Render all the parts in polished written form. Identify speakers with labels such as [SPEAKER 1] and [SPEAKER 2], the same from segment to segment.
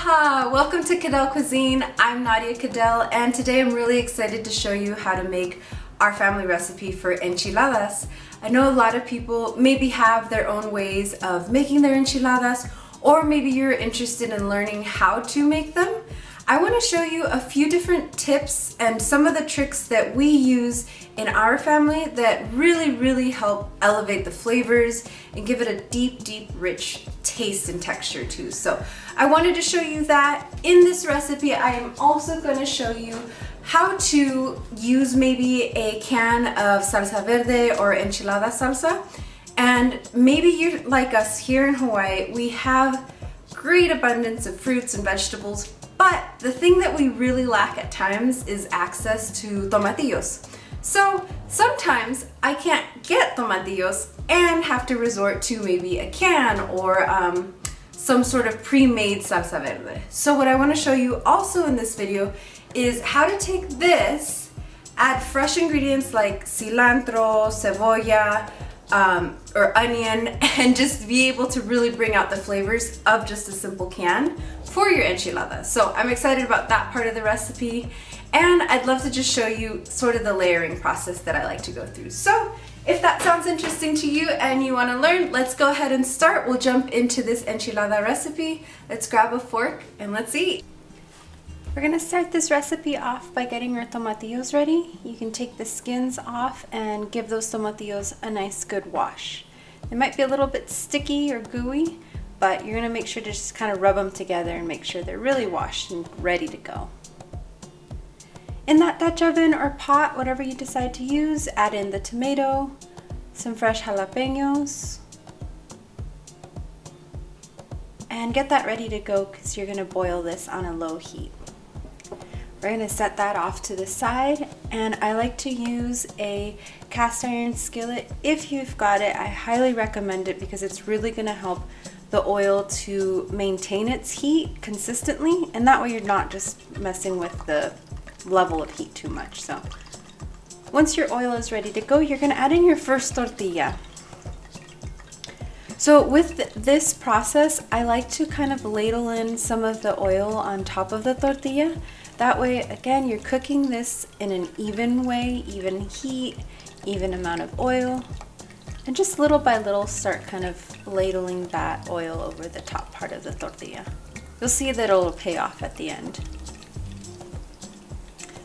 [SPEAKER 1] Aloha! Welcome to Caddell Cuisine. I'm Nadia Caddell, and today I'm really excited to show you how to make our family recipe for enchiladas. I know a lot of people maybe have their own ways of making their enchiladas, or maybe you're interested in learning how to make them. I want to show you a few different tips and some of the tricks that we use in our family that really help elevate the flavors and give it a deep, rich taste and texture too. So I wanted to show you that. In this recipe, I am also going to show you how to use maybe a can of salsa verde or enchilada salsa. And maybe you're like us here in Hawaii, we have great abundance of fruits and vegetables, but the thing that we really lack at times is access to tomatillos. So sometimes I can't get tomatillos and have to resort to maybe a can or some sort of pre-made salsa verde. So what I want to show you also in this video is how to take this, add fresh ingredients like cilantro, cebolla, or onion, and just be able to really bring out the flavors of just a simple can for your enchiladas. So I'm excited about that part of the recipe, and I'd love to just show you sort of the layering process that I like to go through. So if that sounds interesting to you and you want to learn, let's go ahead and start. We'll jump into this enchilada recipe. Let's grab a fork and let's eat. We're gonna start this recipe off by getting our tomatillos ready. You can take the skins off and give those tomatillos a nice good wash. They might be a little bit sticky or gooey, but you're gonna make sure to just kind of rub them together and make sure they're really washed and ready to go. In that Dutch oven or pot, whatever you decide to use, add in the tomato, some fresh jalapeños, and get that ready to go because you're gonna boil this on a low heat. We're going to set that off to the side, and I like to use a cast iron skillet. If you've got it, I highly recommend it because it's really going to help the oil to maintain its heat consistently, and that way you're not just messing with the level of heat too much. So once your oil is ready to go, you're going to add in your first tortilla. So with this process, I like to kind of ladle in some of the oil on top of the tortilla. That way, again, you're cooking this in an even way, even heat, even amount of oil, and just little by little start kind of ladling that oil over the top part of the tortilla. You'll see that it'll pay off at the end.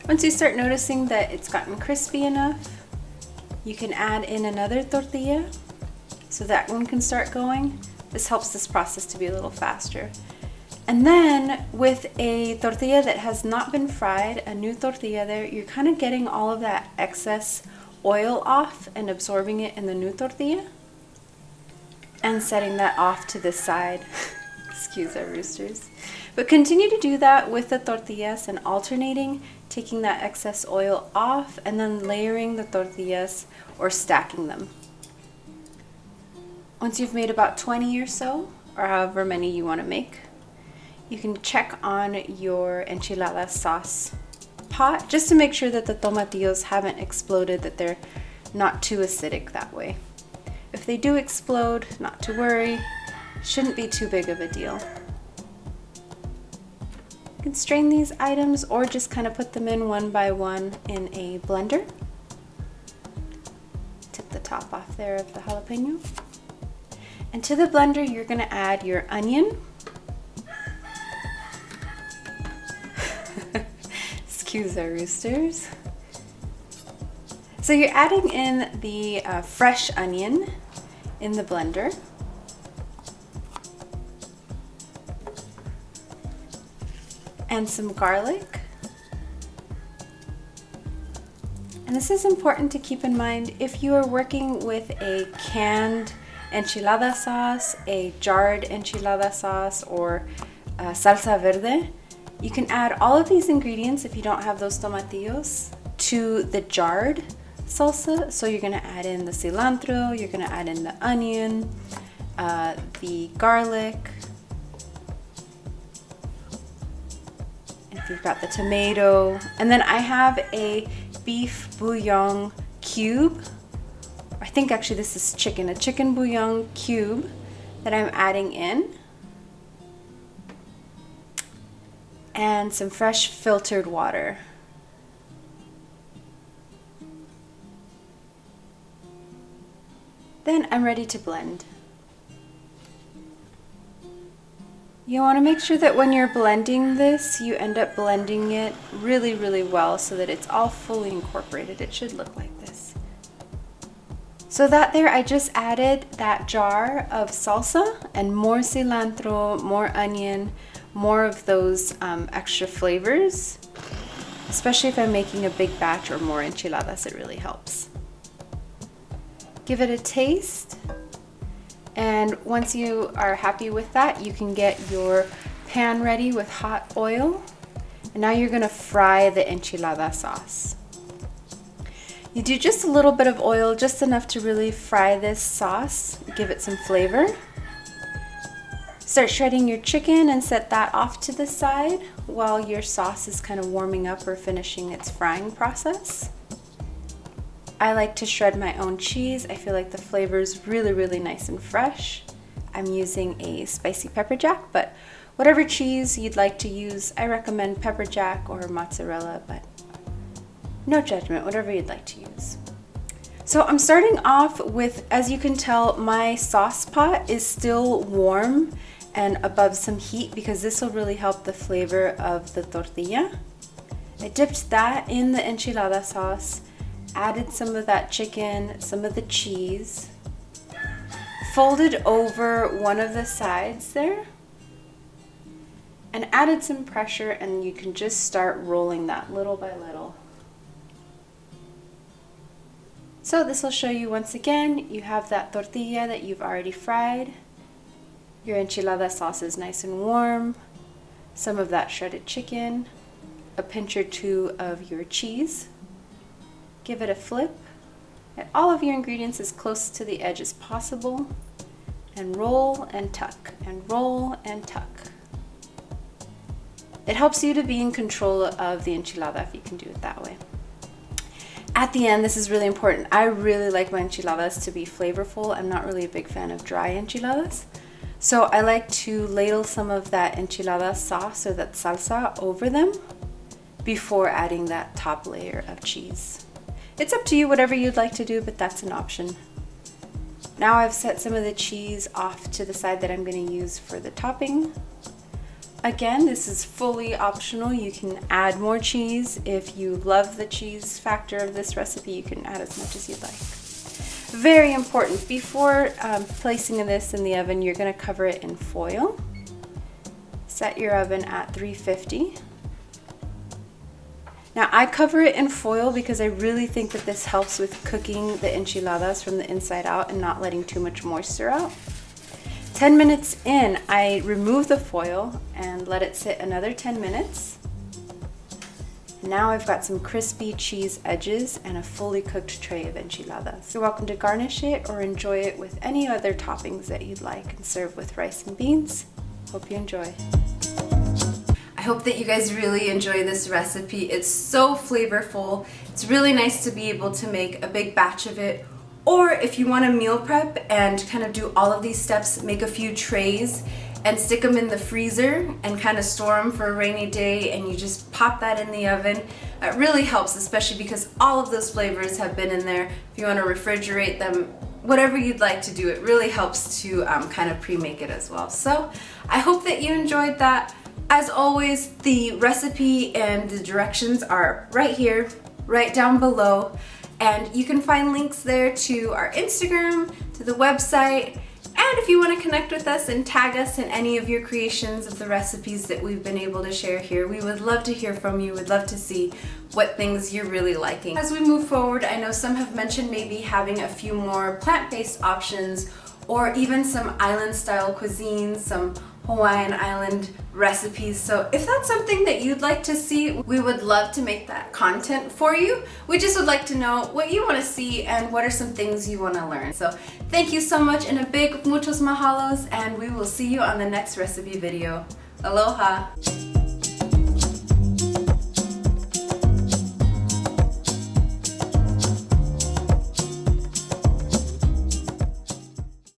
[SPEAKER 1] Once you start noticing that it's gotten crispy enough, you can add in another tortilla so that one can start going. This helps this process to be a little faster. And then with a tortilla that has not been fried, a new tortilla there, you're kind of getting all of that excess oil off and absorbing it in the new tortilla and setting that off to the side. Excuse our roosters. But continue to do that with the tortillas and alternating, taking that excess oil off and then layering the tortillas or stacking them. Once you've made about 20 or so, or however many you want to make, you can check on your enchilada sauce pot just to make sure that the tomatillos haven't exploded, that they're not too acidic that way. If they do explode, not to worry, shouldn't be too big of a deal. You can strain these items or just kind of put them in one by one in a blender. Tip the top off there of the jalapeno. And to the blender, you're going to add your onion. Excuse our roosters. So you're adding in the fresh onion in the blender. And some garlic. And this is important to keep in mind if you are working with a canned enchilada sauce, a jarred enchilada sauce, or salsa verde. You can add all of these ingredients if you don't have those tomatillos to the jarred salsa. So you're going to add in the cilantro, you're going to add in the onion, the garlic, and if you've got the tomato. And then I have a beef bouillon cube. I think actually this is chicken, a chicken bouillon cube that I'm adding in. and some fresh filtered water. Then I'm ready to blend. You want to make sure that when you're blending this, you end up blending it really, really well so that it's all fully incorporated. It should look like this. So that there, I just added that jar of salsa and more cilantro, more onion, more of those extra flavors. Especially if I'm making a big batch or more enchiladas, it really helps. Give it a taste. And once you are happy with that, you can get your pan ready with hot oil. And now you're gonna fry the enchilada sauce. You do just a little bit of oil, just enough to really fry this sauce, give it some flavor. Start shredding your chicken and set that off to the side while your sauce is kind of warming up or finishing its frying process. I like to shred my own cheese. I feel like the flavor is really, really nice and fresh. I'm using a spicy pepper jack, but whatever cheese you'd like to use, I recommend pepper jack or mozzarella, but no judgment, whatever you'd like to use. So I'm starting off with, as you can tell, my sauce pot is still warm and above some heat because this will really help the flavor of the tortilla. I dipped that in the enchilada sauce, added some of that chicken, some of the cheese, folded over one of the sides there, and added some pressure, and you can just start rolling that little by little. So this will show you once again, you have that tortilla that you've already fried, your enchilada sauce is nice and warm, some of that shredded chicken, a pinch or two of your cheese. Give it a flip. Get all of your ingredients as close to the edge as possible, and roll and tuck, and roll and tuck. It helps you to be in control of the enchilada if you can do it that way. At the end, this is really important. I really like my enchiladas to be flavorful. I'm not really a big fan of dry enchiladas. So I like to ladle some of that enchilada sauce or that salsa over them before adding that top layer of cheese. It's up to you, whatever you'd like to do, but that's an option. Now I've set some of the cheese off to the side that I'm going to use for the topping. Again, this is fully optional. You can add more cheese. If you love the cheese factor of this recipe, you can add as much as you'd like. Very important, before placing this in the oven, you're going to cover it in foil. Set your oven at 350. Now I cover it in foil because I really think that this helps with cooking the enchiladas from the inside out and not letting too much moisture out. 10 minutes in, I remove the foil and let it sit another 10 minutes. Now I've got some crispy cheese edges and a fully cooked tray of enchiladas. You're welcome to garnish it or enjoy it with any other toppings that you'd like and serve with rice and beans. Hope you enjoy. I hope that you guys really enjoy this recipe. It's so flavorful. It's really nice to be able to make a big batch of it. Or if you want to meal prep and kind of do all of these steps, make a few trays and stick them in the freezer and kind of store them for a rainy day, and you just pop that in the oven. It really helps, especially because all of those flavors have been in there. If you want to refrigerate them, whatever you'd like to do, it really helps to kind of pre-make it as well. So I hope that you enjoyed that. As always, the recipe and the directions are right here, right down below, and you can find links there to our Instagram, to the website, and if you want to connect with us and tag us in any of your creations of the recipes that we've been able to share here, we would love to hear from you. We'd love to see what things you're really liking. As we move forward, I know some have mentioned maybe having a few more plant-based options or even some island-style cuisine, some Hawaiian island recipes. So if that's something that you'd like to see, we would love to make that content for you. We just would like to know what you want to see and what are some things you want to learn. So thank you so much, and a big muchos mahalos, and we will see you on the next recipe video. Aloha!